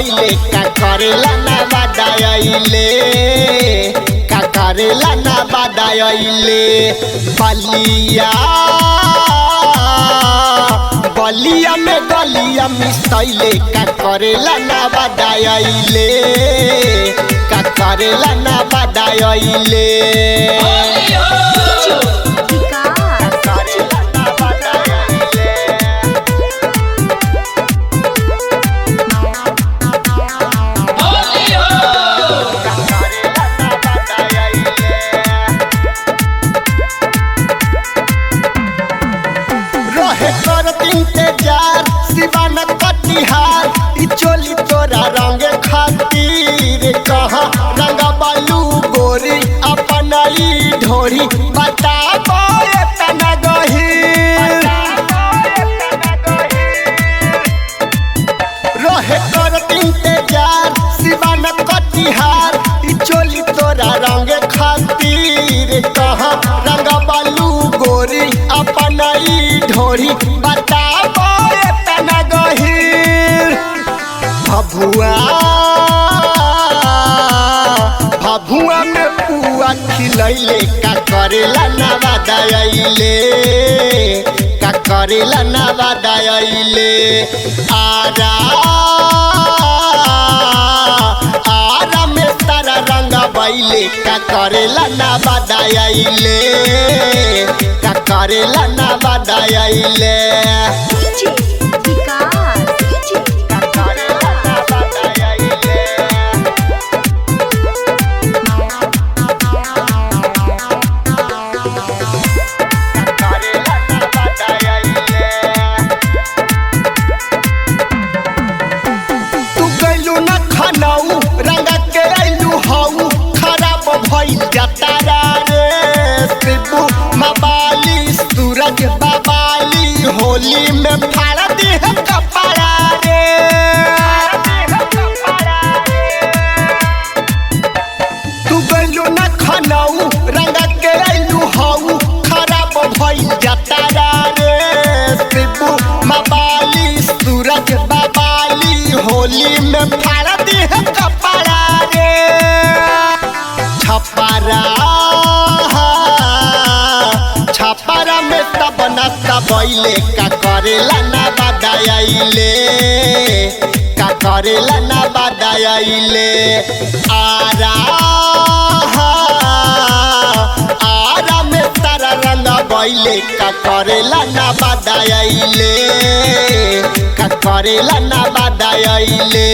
बैले का करेला ना बदायले का करेला ना बदायले बलिया बलिया में गलिया मिसैले का करेला ना बदायले का करेला ना बदायले इंतजार सिवान कटिहार चोली तोरा रंग खातिर कहाँ रंग बालू गोरी अपन ढोरी बता तना गहीर रहे कर इंतजार सिवान कटिहार चोली तोरा रंग खातिर कहाँ रंग बालू गोरी अपन ढोरी बता तना गहीर भभुआ भभुआ में पुआ खिलैले का करेला ना बदायले का करेला ना बदायले आरा आरा में सारा रंग बैले का करेला ना बदायले का करेला ना बदायले सूरज बाबाली होली में फाड़ दी है कपड़ा रे तू गलू न खनाऊ रंग के आइलू हाऊ खराब भइल जतारा रे शिबू मबाली सूरज बाबाली होली में फाड़ दी है कपड़ा रे छपारा छपारा में तबना तबैले का करेला ना बदायले का करेला ना बदायले आरा आरा में सारा रंग बैले का करेला ना बदायले का करेला ना बदायले।